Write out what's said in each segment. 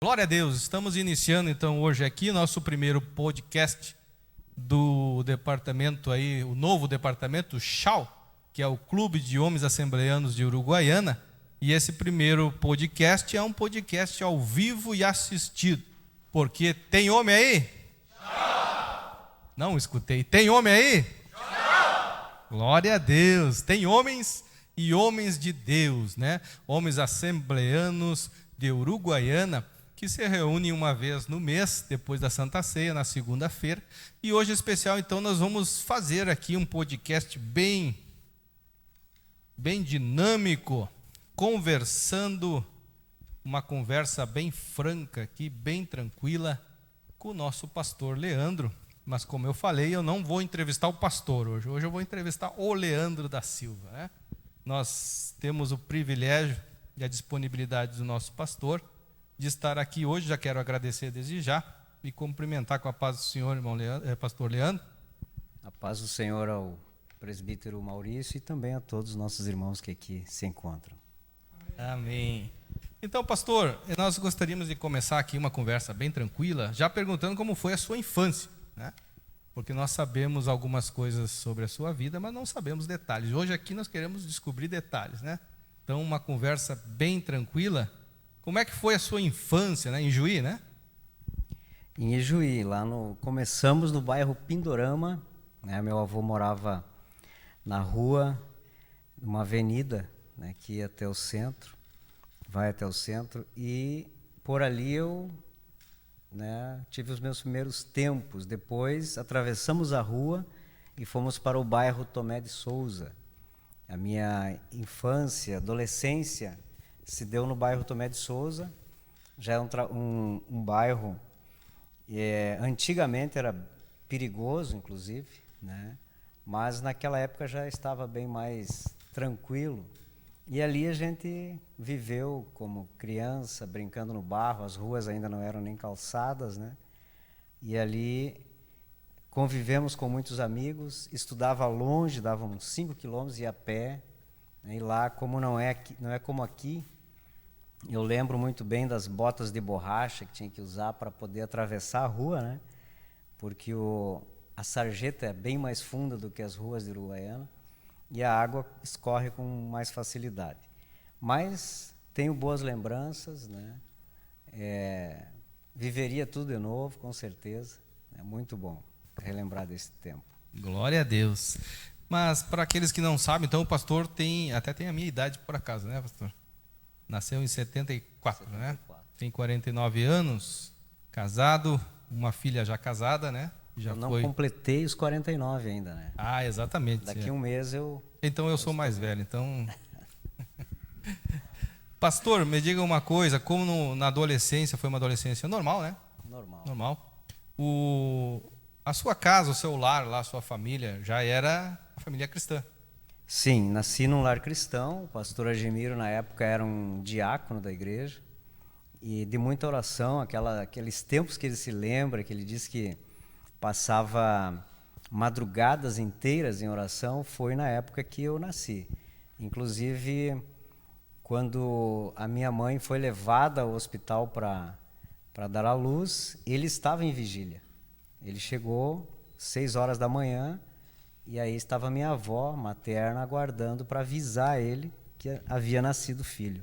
Glória a Deus, estamos iniciando então hoje aqui nosso primeiro podcast do departamento aí, o novo departamento CHAU, que é o Clube de Homens Assembleanos de Uruguaiana, e esse primeiro podcast é um podcast ao vivo e assistido, porque tem homem aí? Não escutei, tem homem aí? Glória a Deus, tem homens e homens de Deus, né? Homens assembleanos de Uruguaiana, que se reúnem uma vez no mês, depois da Santa Ceia, na segunda-feira. E hoje, em especial, então, nós vamos fazer aqui um podcast bem dinâmico, conversando, uma conversa bem franca aqui, bem tranquila, com o nosso pastor Leandro. Mas, como eu falei, eu não vou entrevistar o pastor hoje. Hoje eu vou entrevistar o Leandro da Silva, né? Nós temos o privilégio e a disponibilidade do nosso pastor de estar aqui hoje. Já quero agradecer desde já e cumprimentar com a paz do Senhor, irmão pastor Leandro. A paz do Senhor ao presbítero Maurício e também a todos os nossos irmãos que aqui se encontram. Amém. Então, pastor, nós gostaríamos de começar aqui uma conversa bem tranquila, já perguntando como foi a sua infância, né? Porque nós sabemos algumas coisas sobre a sua vida, mas não sabemos detalhes. Hoje aqui nós queremos descobrir detalhes, né? Então, uma conversa bem tranquila. Como é que foi a sua infância, né? Em Juí, né? Em Ijuí, começamos no bairro Pindorama, né? Meu avô morava na rua, numa avenida, né, que ia até o centro, vai até o centro, e por ali eu, né, tive os meus primeiros tempos. Depois atravessamos a rua e fomos para o bairro Tomé de Souza. A minha infância, adolescência se deu no bairro Tomé de Souza. Já é um bairro, antigamente era perigoso, inclusive, né? Mas naquela época já estava bem mais tranquilo. E ali a gente viveu como criança, brincando no barro. As ruas ainda não eram nem calçadas, né? E ali convivemos com muitos amigos, estudava longe, dava uns 5 quilômetros, ia a pé, né? E lá, como não é como aqui, eu lembro muito bem das botas de borracha que tinha que usar para poder atravessar a rua, né? Porque a sarjeta é bem mais funda do que as ruas de Uruguaiana e a água escorre com mais facilidade. Mas tenho boas lembranças, né? Viveria tudo de novo, com certeza. É muito bom relembrar desse tempo. Glória a Deus. Mas para aqueles que não sabem, então o pastor até tem a minha idade por acaso, né, pastor? Nasceu em 74, né? Tem 49 anos, casado, uma filha já casada, né? Eu não completei os 49 ainda, né? Ah, exatamente. Daqui um mês eu... Então eu sou mais velho, então... Pastor, me diga uma coisa, como na adolescência, foi uma adolescência normal, né? Normal. A sua casa, o seu lar, lá, a sua família, já era uma família cristã? Sim, nasci num lar cristão. O pastor Agemiro, na época, era um diácono da igreja. E de muita oração, aqueles tempos que ele se lembra, que ele diz que passava madrugadas inteiras em oração, foi na época que eu nasci. Inclusive, quando a minha mãe foi levada ao hospital para dar à luz, ele estava em vigília. Ele chegou 6 horas da manhã e aí estava minha avó materna aguardando para avisar ele que havia nascido filho.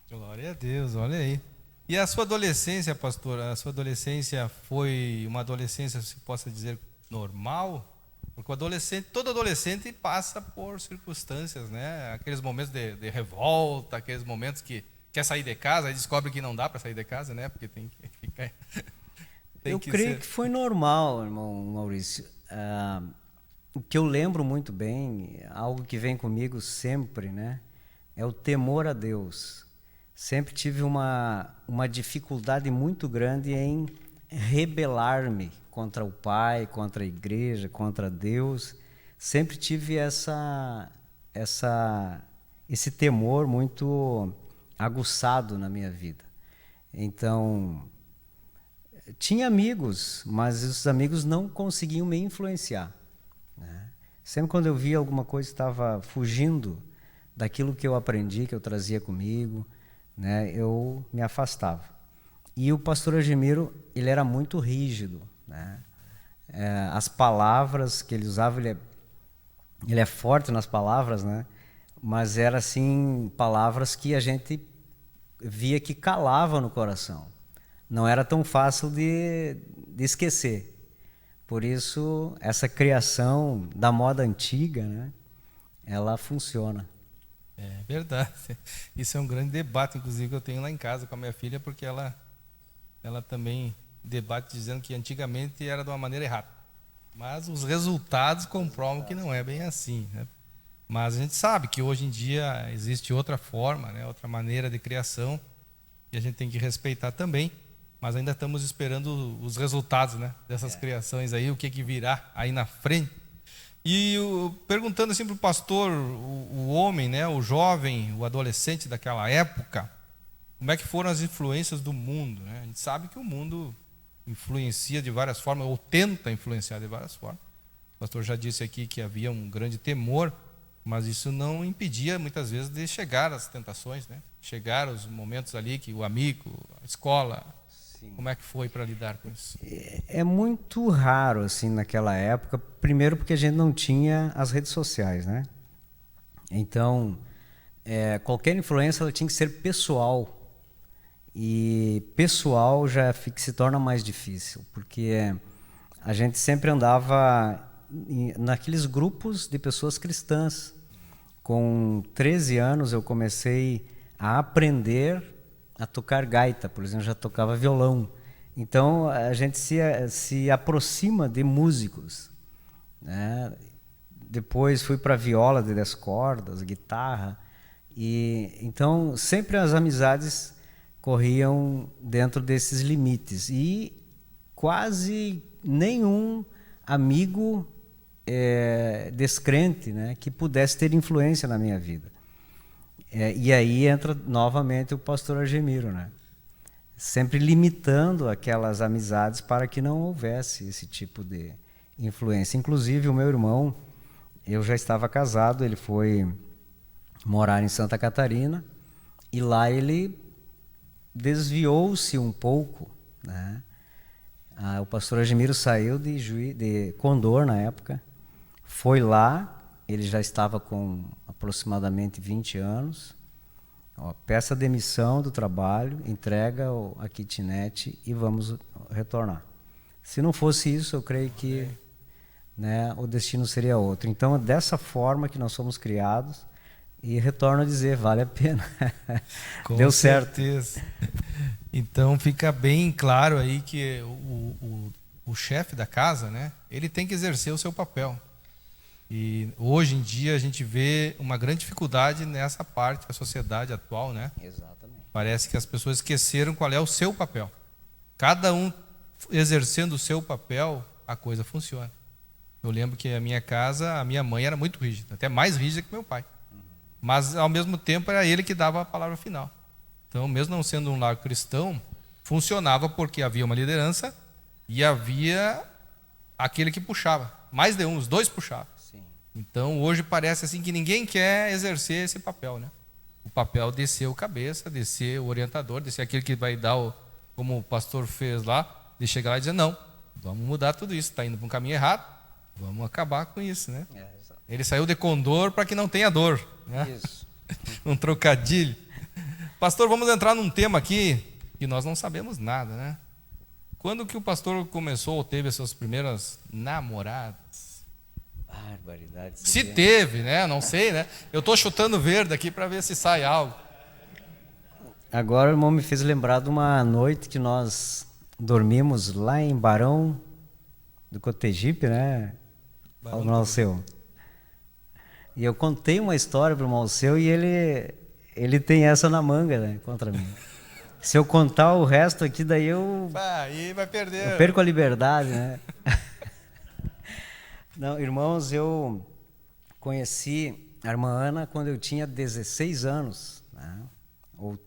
Glória a Deus, olha aí. E a sua adolescência, pastor, a sua adolescência foi uma adolescência, se possa dizer, normal? Porque todo adolescente passa por circunstâncias, né? Aqueles momentos de revolta, aqueles momentos que quer sair de casa, aí descobre que não dá para sair de casa, né? Porque tem que ficar... Eu creio que foi normal, irmão Maurício. O que eu lembro muito bem, algo que vem comigo sempre, né? É o temor a Deus. Sempre tive uma dificuldade muito grande em rebelar-me contra o Pai, contra a igreja, contra Deus. Sempre tive esse temor muito aguçado na minha vida. Então, tinha amigos, mas os amigos não conseguiam me influenciar, né? Sempre quando eu via alguma coisa que estava fugindo daquilo que eu aprendi, que eu trazia comigo, né, eu me afastava. E o pastor Argemiro, ele era muito rígido, né? As palavras que ele usava, ele é forte nas palavras, né? Mas era assim, palavras que a gente via que calavam no coração. Não era tão fácil de esquecer. Por isso, essa criação da moda antiga, né? Ela funciona. É verdade. Isso é um grande debate, inclusive, que eu tenho lá em casa com a minha filha, porque ela também debate dizendo que antigamente era de uma maneira errada. Mas os resultados comprovam que não é bem assim, né? Mas a gente sabe que hoje em dia existe outra forma, né? Outra maneira de criação, e a gente tem que respeitar também. Mas ainda estamos esperando os resultados, né? Dessas criações aí, o que virá aí na frente. E perguntando assim para o pastor, o homem, né? O jovem, o adolescente daquela época, como é que foram as influências do mundo, né? A gente sabe que o mundo influencia de várias formas, ou tenta influenciar de várias formas. O pastor já disse aqui que havia um grande temor, mas isso não impedia muitas vezes de chegar às tentações, né? Chegar aos momentos ali que o amigo, a escola, sim. Como é que foi para lidar com isso? É muito raro assim naquela época, primeiro porque a gente não tinha as redes sociais, né? Então, qualquer influência ela tinha que ser pessoal. E pessoal já se torna mais difícil, porque a gente sempre andava naqueles grupos de pessoas cristãs. Com 13 anos eu comecei a aprender a tocar gaita, por exemplo, já tocava violão. Então a gente se aproxima de músicos, né? Depois fui para viola de 10 cordas, guitarra, e então sempre as amizades corriam dentro desses limites e quase nenhum amigo descrente, né, que pudesse ter influência na minha vida. E aí entra novamente o pastor Argemiro, né, sempre limitando aquelas amizades para que não houvesse esse tipo de influência. Inclusive o meu irmão, eu já estava casado, ele foi morar em Santa Catarina e lá ele desviou-se um pouco, né? O pastor Argemiro saiu de Condor na época, foi lá, ele já estava com aproximadamente 20 anos, peça demissão do trabalho, entrega a kitnet e vamos retornar. Se não fosse isso, eu creio que, né, o destino seria outro. Então, é dessa forma que nós somos criados. E retorno a dizer, vale a pena. Deu certo. Então fica bem claro aí que o chefe da casa, né, ele tem que exercer o seu papel. E hoje em dia a gente vê uma grande dificuldade nessa parte da sociedade atual, né? Exatamente. Parece que as pessoas esqueceram qual é o seu papel. Cada um exercendo o seu papel, a coisa funciona. Eu lembro que a minha casa, a minha mãe era muito rígida, até mais rígida que meu pai. Mas, ao mesmo tempo, era ele que dava a palavra final. Então, mesmo não sendo um lar cristão, funcionava porque havia uma liderança e havia aquele que puxava. Mais de um, os dois puxavam. Sim. Então, hoje parece assim que ninguém quer exercer esse papel, né? O papel de ser o cabeça, de ser o orientador, de ser aquele que vai dar, como o pastor fez lá, de chegar lá e dizer, não, vamos mudar tudo isso, está indo para um caminho errado, vamos acabar com isso, né? Ele saiu de Condor para que não tenha dor. Né? Isso. Um trocadilho. Pastor, vamos entrar num tema aqui que nós não sabemos nada, né? Quando que o pastor começou ou teve as suas primeiras namoradas? Barbaridade. Se teve, né? Não sei, né? Eu estou chutando verde aqui para ver se sai algo. Agora o irmão me fez lembrar de uma noite que nós dormimos lá em Barão do Cotegipe, né? Barão do Alceu. E eu contei uma história para o irmão seu e ele tem essa na manga, né, contra mim. Se eu contar o resto aqui, daí aí vai perder. Eu perco a liberdade, né? Não, irmãos, eu conheci a irmã Ana quando eu tinha 16 anos, né? Ou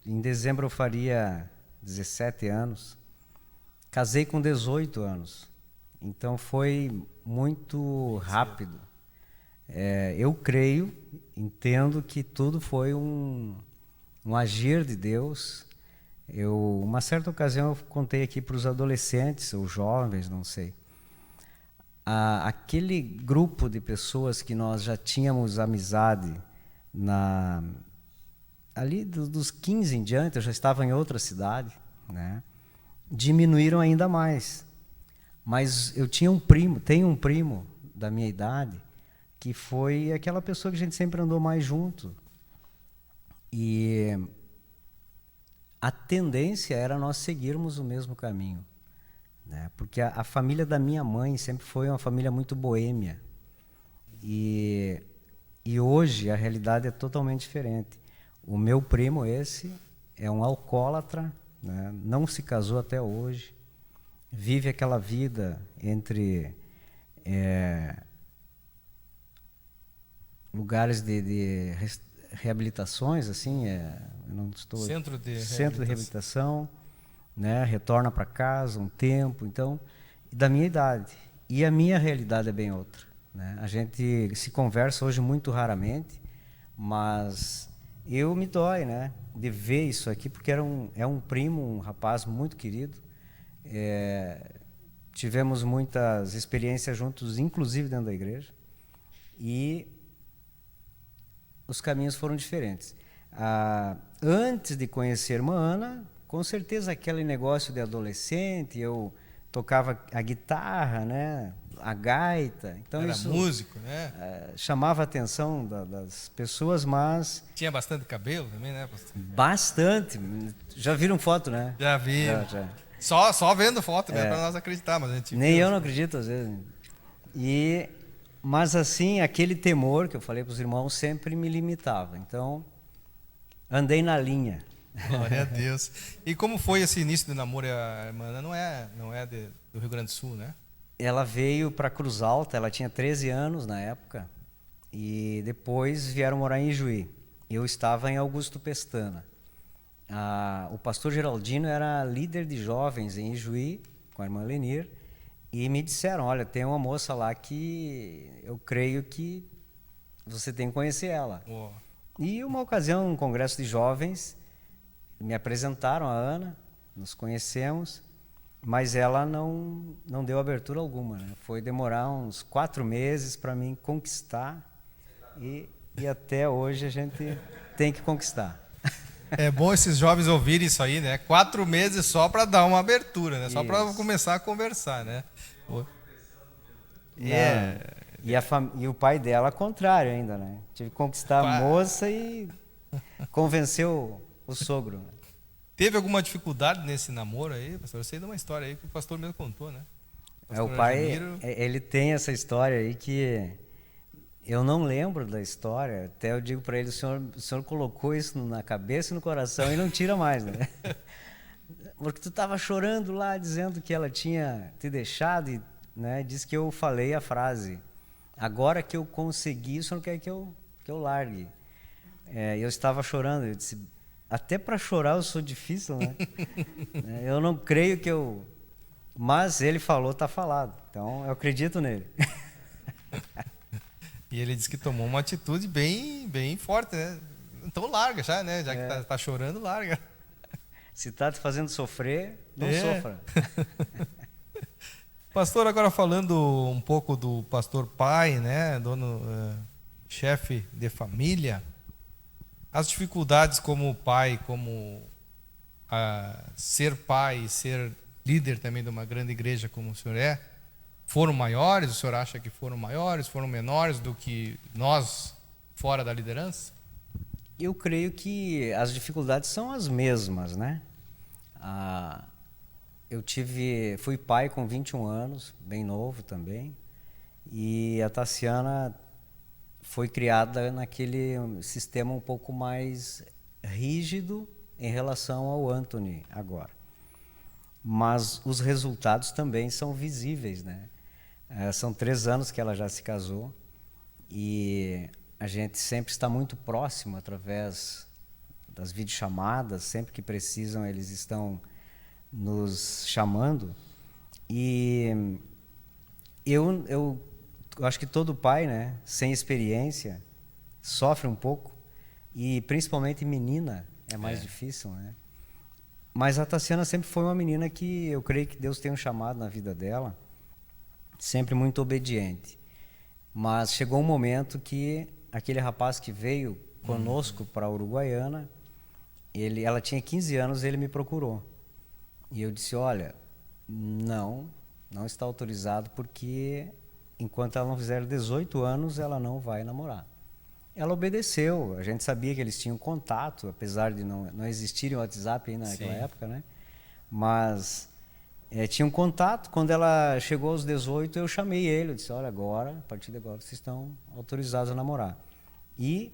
em dezembro eu faria 17 anos. Casei com 18 anos. Então foi muito rápido. Eu entendo que tudo foi um agir de Deus. Uma certa ocasião eu contei aqui para os adolescentes ou jovens, não sei. Aquele grupo de pessoas que nós já tínhamos amizade ali dos 15 em diante, eu já estava em outra cidade, né? Diminuíram ainda mais. Mas eu tenho um primo da minha idade, que foi aquela pessoa que a gente sempre andou mais junto. E a tendência era nós seguirmos o mesmo caminho, né? Porque a família da minha mãe sempre foi uma família muito boêmia. E hoje a realidade é totalmente diferente. O meu primo esse é um alcoólatra, né? Não se casou até hoje, vive aquela vida entre lugares de reabilitações, assim, Centro de reabilitação, né? Retorna para casa um tempo, então, da minha idade. E a minha realidade é bem outra, né? A gente se conversa hoje muito raramente, mas eu me dói, né, de ver isso aqui, porque é um primo, um rapaz muito querido. Tivemos muitas experiências juntos, inclusive dentro da igreja, e os caminhos foram diferentes. Antes de conhecer a irmã Ana, com certeza aquele negócio de adolescente, eu tocava a guitarra, né, a gaita. Então era isso músico, né? Chamava a atenção das pessoas, mas... Tinha bastante cabelo também, né, pastor? Bastante. Já viram foto, né? Já vi. Já. Só vendo foto, né, para nós acreditar, mas a gente nem viu. Eu não acredito às vezes. Mas assim, aquele temor que eu falei para os irmãos sempre me limitava. Então, andei na linha. Glória a Deus. E como foi esse início de namoro? A irmã Ana não é do Rio Grande do Sul, né? Ela veio para Cruz Alta, ela tinha 13 anos na época, e depois vieram morar em Ijuí. Eu estava em Augusto Pestana. O pastor Geraldino era líder de jovens em Ijuí, com a irmã Lenir, e me disseram, olha, tem uma moça lá que eu creio que você tem que conhecer ela. Oh. E uma ocasião, um congresso de jovens, me apresentaram a Ana, nos conhecemos, mas ela não deu abertura alguma, né? Foi demorar uns 4 meses para mim conquistar, e até hoje a gente tem que conquistar. É bom esses jovens ouvirem isso aí, né? 4 meses só para dar uma abertura, né? Só para começar a conversar, né? E o pai dela, ao contrário ainda, né? Tive que conquistar a moça e convenceu o sogro. Teve alguma dificuldade nesse namoro aí, pastor? Eu sei de uma história aí que o pastor mesmo contou, né? O pai, ele tem essa história aí que eu não lembro da história. Até eu digo para ele, o senhor colocou isso na cabeça e no coração e não tira mais, né? Porque tu estava chorando lá, dizendo que ela tinha te deixado e, né, disse que eu falei a frase, agora que eu consegui, o senhor quer que eu largue. Eu estava chorando, eu disse, até para chorar eu sou difícil, né? Eu não creio que eu... Mas ele falou, está falado. Então, eu acredito nele. E ele disse que tomou uma atitude bem, bem forte, né? Então larga já, né? Já que tá chorando, larga. Se está te fazendo sofrer, não sofra. Pastor, agora falando um pouco do pastor pai, né? Chefe de família, as dificuldades como pai, como ser pai, ser líder também de uma grande igreja como o senhor foram maiores? O senhor acha que foram maiores, foram menores do que nós fora da liderança? Eu creio que as dificuldades são as mesmas, né? Fui pai com 21 anos, bem novo também, e a Tassiana foi criada naquele sistema um pouco mais rígido em relação ao Anthony agora. Mas os resultados também são visíveis, né? São 3 anos que ela já se casou e a gente sempre está muito próximo através das videochamadas, sempre que precisam eles estão nos chamando. E eu acho que todo pai, né, sem experiência, sofre um pouco, e principalmente menina, é mais difícil, né? Mas a Tassiana sempre foi uma menina que eu creio que Deus tem um chamado na vida dela, sempre muito obediente. Mas chegou um momento que aquele rapaz que veio conosco para a Uruguaiana, ela tinha 15 anos, ele me procurou. E eu disse, olha, não está autorizado, porque enquanto ela não fizer 18 anos, ela não vai namorar. Ela obedeceu, a gente sabia que eles tinham contato, apesar de não existirem o WhatsApp ainda naquela época, né? Mas tinha um contato. Quando ela chegou aos 18, eu chamei ele, eu disse, olha, agora, a partir de agora, vocês estão autorizados a namorar. E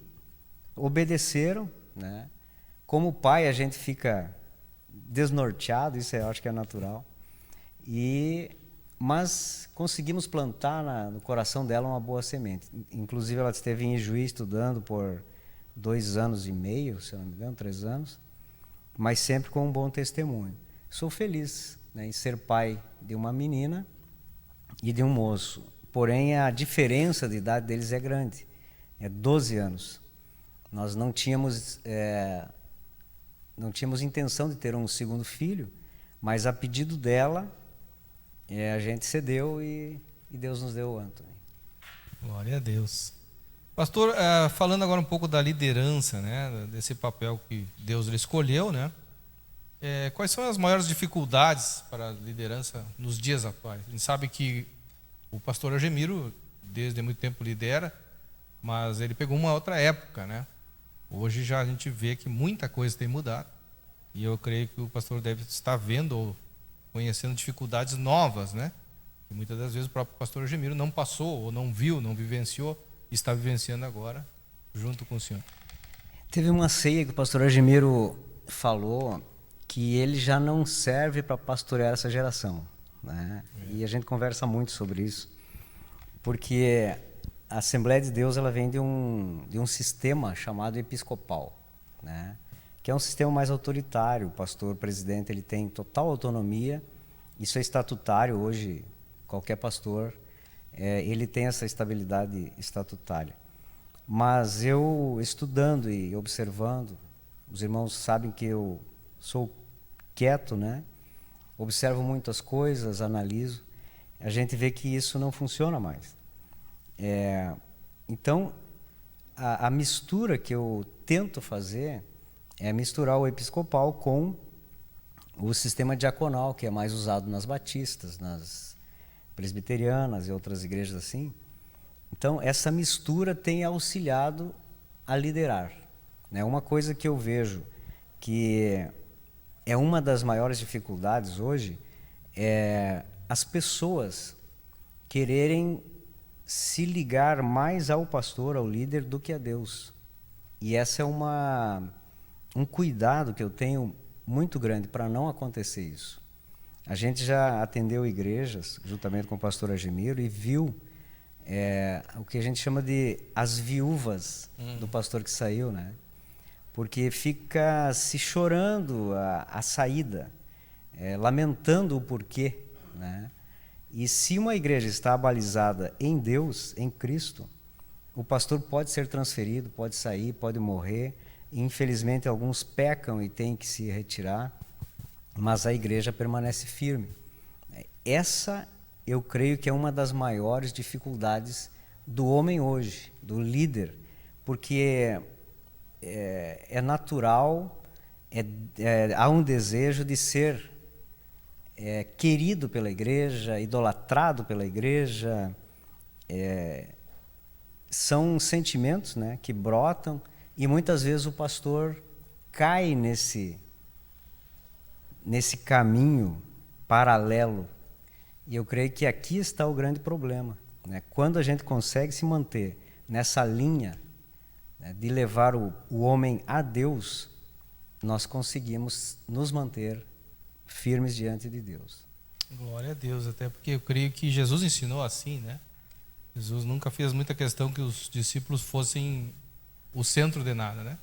obedeceram, né? Como pai, a gente fica desnorteado, isso eu acho que é natural. Mas conseguimos plantar no coração dela uma boa semente. Inclusive, ela esteve em Ijuí estudando por 2 anos e meio, se não me engano, 3 anos, mas sempre com um bom testemunho. Sou feliz, né, em ser pai de uma menina e de um moço. Porém, a diferença de idade deles é grande, é 12 anos. Nós não tínhamos intenção de ter um segundo filho, mas a pedido dela, a gente cedeu e Deus nos deu o Anthony. Glória a Deus. Pastor, falando agora um pouco da liderança, né, desse papel que Deus lhe escolheu, né? Quais são as maiores dificuldades para a liderança nos dias atuais? A gente sabe que o pastor Argemiro, desde muito tempo, lidera, mas ele pegou uma outra época, né? Hoje já a gente vê que muita coisa tem mudado, e eu creio que o pastor deve estar vendo ou conhecendo dificuldades novas, né? E muitas das vezes o próprio pastor Argemiro não passou, ou não viu, não vivenciou, e está vivenciando agora, junto com o senhor. Teve uma ceia que o pastor Argemiro falou que ele já não serve para pastorear essa geração, né? E a gente conversa muito sobre isso, porque a Assembleia de Deus, ela vem de um sistema chamado episcopal, né? Que é um sistema mais autoritário. O pastor presidente, ele tem total autonomia, isso é estatutário hoje. Qualquer pastor, ele tem essa estabilidade estatutária. Mas eu, estudando e observando, os irmãos sabem que eu sou quieto, né? Observo muitas coisas, analiso, a gente vê que isso não funciona mais. Então, a mistura que eu tento fazer é misturar o episcopal com o sistema diaconal, que é mais usado nas batistas, nas presbiterianas e outras igrejas assim. Então, essa mistura tem auxiliado a liderar, né? Uma coisa que eu vejo que é uma das maiores dificuldades hoje é as pessoas quererem se ligar mais ao pastor, ao líder, do que a Deus. E essa é um cuidado que eu tenho muito grande para não acontecer isso. A gente já atendeu igrejas, juntamente com o pastor Argemiro, e viu o que a gente chama de as viúvas do pastor que saiu, né? Porque fica se chorando a saída, lamentando o porquê, né? E se uma igreja está abalizada em Deus, em Cristo, o pastor pode ser transferido, pode sair, pode morrer. Infelizmente, alguns pecam e têm que se retirar, mas a igreja permanece firme. Essa, eu creio que é uma das maiores dificuldades do homem hoje, do líder, porque é natural, há um desejo de ser querido pela igreja, idolatrado pela igreja. São sentimentos, né, que brotam, e muitas vezes o pastor cai nesse caminho paralelo. E eu creio que aqui está o grande problema, né? Quando a gente consegue se manter nessa linha, né, de levar o homem a Deus, nós conseguimos nos manter firmes diante de Deus. Glória a Deus, até porque eu creio que Jesus ensinou assim, né? Jesus nunca fez muita questão que os discípulos fossem o centro de nada, né?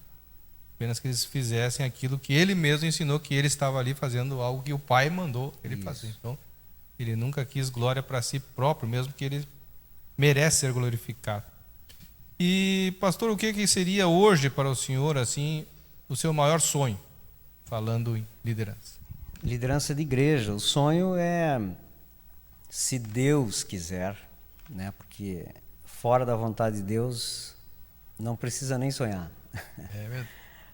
Apenas que eles fizessem aquilo que ele mesmo ensinou, que ele estava ali fazendo algo que o Pai mandou ele fazer. Então, ele nunca quis glória para si próprio, mesmo que ele merece ser glorificado. E, pastor, o que seria hoje para o senhor, assim, o seu maior sonho, falando em liderança? Liderança de igreja. O sonho é, se Deus quiser, né? Porque fora da vontade de Deus, não precisa nem sonhar. É verdade.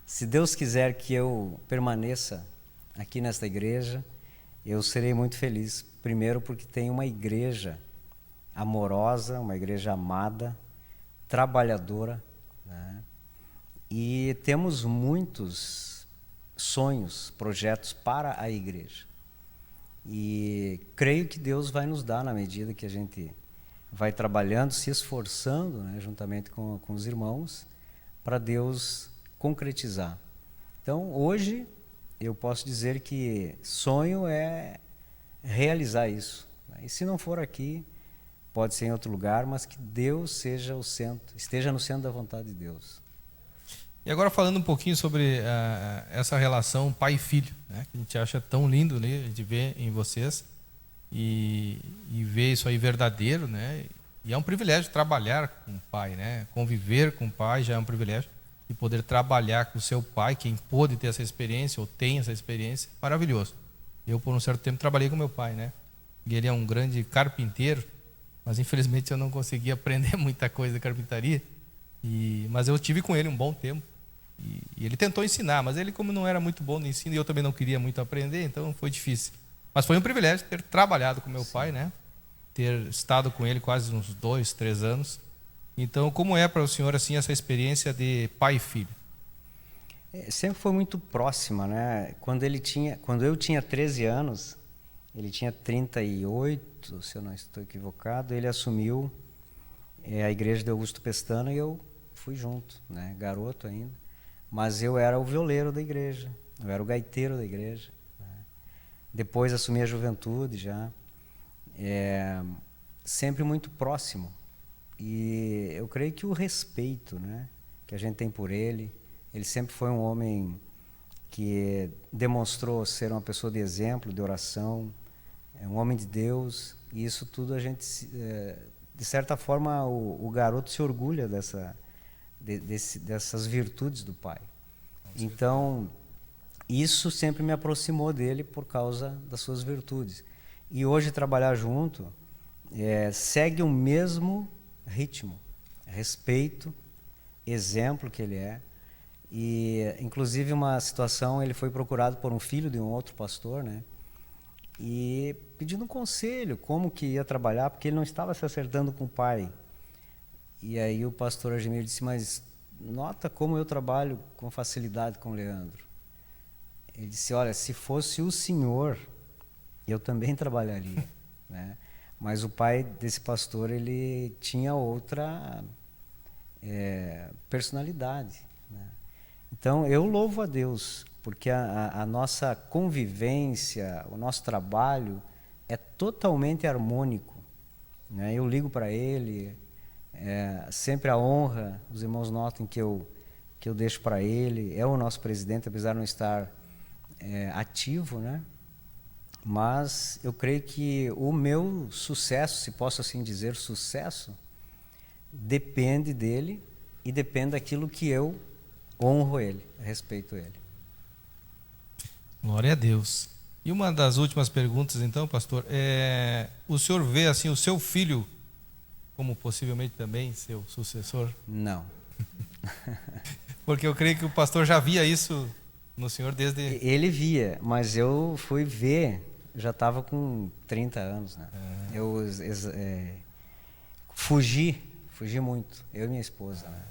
Se Deus quiser que eu permaneça aqui nesta igreja, eu serei muito feliz. Primeiro porque tem uma igreja amorosa, uma igreja amada, trabalhadora, né? E temos muitos sonhos, projetos para a igreja. E creio que Deus vai nos dar na medida que a gente vai trabalhando, se esforçando, né, juntamente com os irmãos, para Deus concretizar. Então, hoje, eu posso dizer que sonho é realizar isso, né? E se não for aqui, pode ser em outro lugar, mas que Deus seja o centro, esteja no centro da vontade de Deus. E agora falando um pouquinho sobre essa relação pai e filho, né, que a gente acha tão lindo, né, a gente vê em vocês e vê isso aí verdadeiro, né, e é um privilégio trabalhar com o pai, né, conviver com o pai já é um privilégio, e poder trabalhar com o seu pai, quem pôde ter essa experiência ou tem essa experiência, maravilhoso. Eu por um certo tempo trabalhei com meu pai, né, e ele é um grande carpinteiro, mas infelizmente eu não consegui aprender muita coisa de carpintaria, mas eu tive com ele um bom tempo. E ele tentou ensinar, mas ele, como não era muito bom no ensino, e eu também não queria muito aprender, então foi difícil. Mas foi um privilégio ter trabalhado com meu pai, né? Ter estado com ele quase uns 2, 3 anos. Então, como é para o senhor assim essa experiência de pai e filho? Sempre foi muito próxima, né? Quando eu tinha 13 anos, ele tinha 38, se eu não estou equivocado, ele assumiu a igreja de Augusto Pestana e eu fui junto, né? Garoto ainda. Mas eu era o violeiro da igreja, eu era o gaiteiro da igreja, né? Depois assumi a juventude já, sempre muito próximo. E eu creio que o respeito, né, que a gente tem por ele sempre foi um homem que demonstrou ser uma pessoa de exemplo, de oração, um homem de Deus, e isso tudo a gente, de certa forma, o garoto se orgulha dessas virtudes do pai. Então, isso sempre me aproximou dele por causa das suas virtudes. E hoje trabalhar junto segue o mesmo ritmo, respeito, exemplo que ele é. E, inclusive, uma situação, ele foi procurado por um filho de um outro pastor, né? E pedindo um conselho, como que ia trabalhar, porque ele não estava se acertando com o pai. E aí o pastor Argemir disse, mas nota como eu trabalho com facilidade com o Leandro. Ele disse, olha, se fosse o senhor, eu também trabalharia, né? Mas o pai desse pastor, ele tinha outra personalidade, né? Então, eu louvo a Deus, porque a nossa convivência, o nosso trabalho é totalmente harmônico, né? Eu ligo para ele, sempre a honra, os irmãos notam que eu deixo para ele, é o nosso presidente, apesar de não estar ativo, né? Mas eu creio que o meu sucesso, se posso assim dizer, sucesso, depende dele e depende daquilo que eu honro ele, respeito ele. Glória a Deus. E uma das últimas perguntas, então, pastor, o senhor vê assim o seu filho como possivelmente também seu sucessor? Não. Porque eu creio que o pastor já via isso no senhor desde... Ele via, mas eu fui ver, já estava com 30 anos, né? Eu fugi muito, eu e minha esposa, né?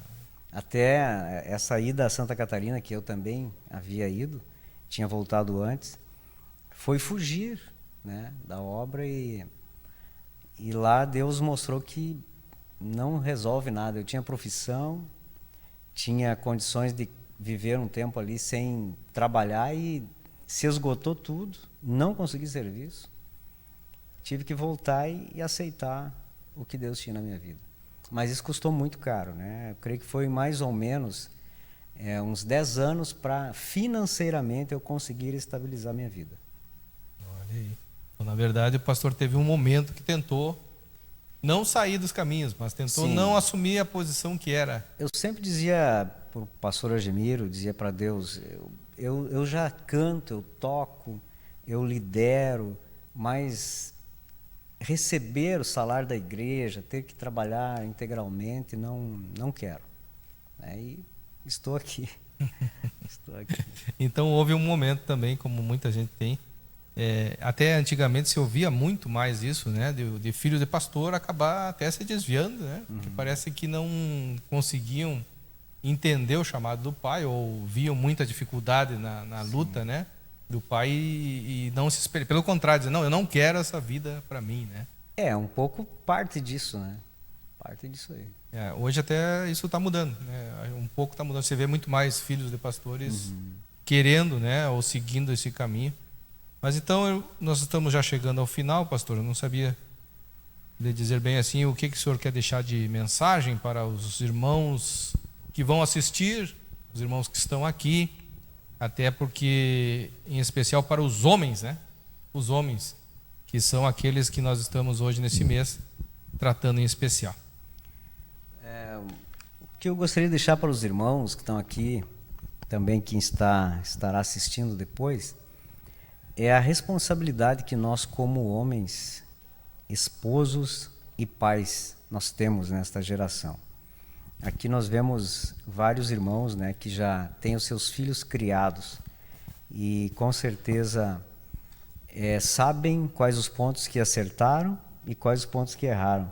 Até essa ida a Santa Catarina, que eu também havia ido, tinha voltado antes, foi fugir, né, da obra e lá Deus mostrou que não resolve nada. Eu tinha profissão, tinha condições de viver um tempo ali sem trabalhar e se esgotou tudo, não consegui serviço. Tive que voltar e aceitar o que Deus tinha na minha vida. Mas isso custou muito caro, né? Eu creio que foi mais ou menos uns 10 anos para financeiramente eu conseguir estabilizar minha vida. Olha aí. Então, na verdade, o pastor teve um momento que tentou não sair dos caminhos, mas tentou Sim. não assumir a posição que era. Eu sempre dizia para o pastor Argemiro, dizia para Deus, eu já canto, eu toco, eu lidero, mas receber o salário da igreja, ter que trabalhar integralmente, não quero. E estou aqui. Estou aqui. Então houve um momento também, como muita gente tem, até antigamente se ouvia muito mais isso, né, de filho de pastor acabar até se desviando, né, porque parece que não conseguiam entender o chamado do pai, ou viam muita dificuldade na luta, né, do pai e não se espelham. Pelo contrário, dizem, não, eu não quero essa vida para mim, né. Um pouco parte disso, né, parte disso aí. Hoje até isso está mudando, né, um pouco está mudando, você vê muito mais filhos de pastores querendo, né, ou seguindo esse caminho. Mas então, nós estamos já chegando ao final, pastor. Eu não sabia lhe dizer bem assim o que o senhor quer deixar de mensagem para os irmãos que vão assistir, os irmãos que estão aqui, até porque, em especial para os homens, né? Os homens, que são aqueles que nós estamos hoje nesse mês tratando em especial. O que eu gostaria de deixar para os irmãos que estão aqui, também quem estará assistindo depois, é a responsabilidade que nós, como homens, esposos e pais, nós temos nesta geração. Aqui nós vemos vários irmãos, né, que já têm os seus filhos criados e com certeza sabem quais os pontos que acertaram e quais os pontos que erraram.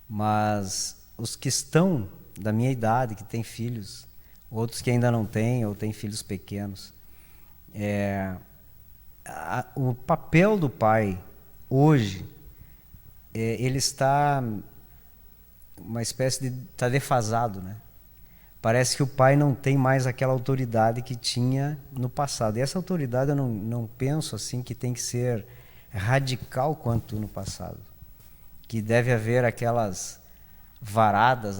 Mas os que estão da minha idade, que têm filhos, outros que ainda não têm ou têm filhos pequenos, o papel do pai hoje, ele está uma espécie de está defasado, né? Parece que o pai não tem mais aquela autoridade que tinha no passado. E essa autoridade eu não penso assim que tem que ser radical quanto no passado, que deve haver aquelas varadas,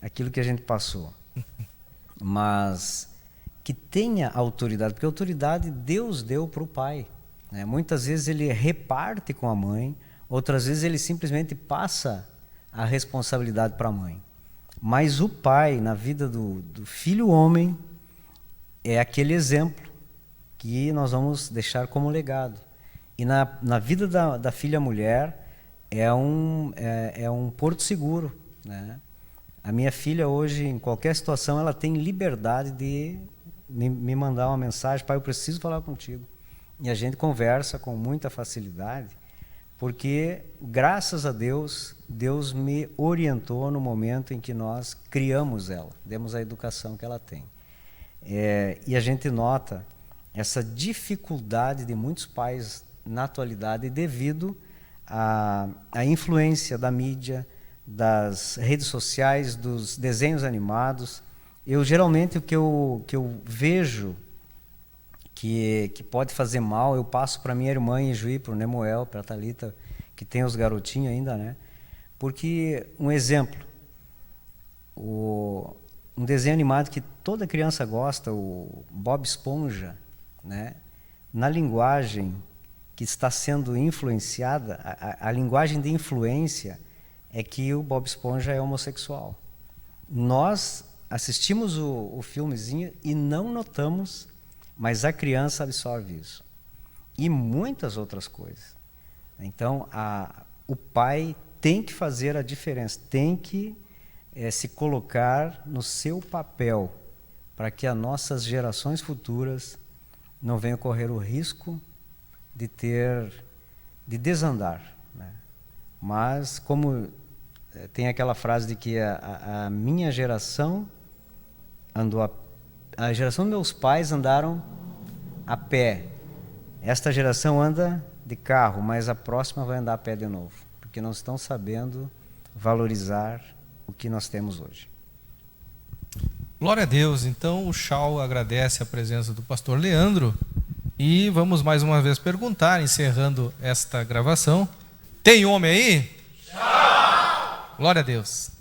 aquilo que a gente passou, mas que tenha autoridade, porque a autoridade Deus deu para o pai, né? Muitas vezes ele reparte com a mãe, outras vezes ele simplesmente passa a responsabilidade para a mãe. Mas o pai, na vida do filho homem, é aquele exemplo que nós vamos deixar como legado. E na vida da filha mulher, é um porto seguro, né? A minha filha hoje, em qualquer situação, ela tem liberdade de me mandar uma mensagem, pai, eu preciso falar contigo. E a gente conversa com muita facilidade, porque, graças a Deus, Deus me orientou no momento em que nós criamos ela, demos a educação que ela tem. E a gente nota essa dificuldade de muitos pais na atualidade devido à influência da mídia, das redes sociais, dos desenhos animados. Geralmente, o que eu vejo que pode fazer mal, eu passo para minha irmã em Juí, para o Nemuel, para a Thalita, que tem os garotinhos ainda, né? Porque, um exemplo, um desenho animado que toda criança gosta, o Bob Esponja, né? Na linguagem que está sendo influenciada, a linguagem de influência é que o Bob Esponja é homossexual. Nós assistimos o filmezinho e não notamos, mas a criança absorve isso. E muitas outras coisas. Então, o pai tem que fazer a diferença, tem que se colocar no seu papel para que as nossas gerações futuras não venham correr o risco de desandar, né? Mas, como tem aquela frase de que a minha geração andou a geração dos meus pais andaram a pé. Esta geração anda de carro, mas a próxima vai andar a pé de novo, porque não estão sabendo valorizar o que nós temos hoje. Glória a Deus. Então o Chau agradece a presença do pastor Leandro e vamos mais uma vez perguntar, encerrando esta gravação. Tem homem aí? Chau! Glória a Deus.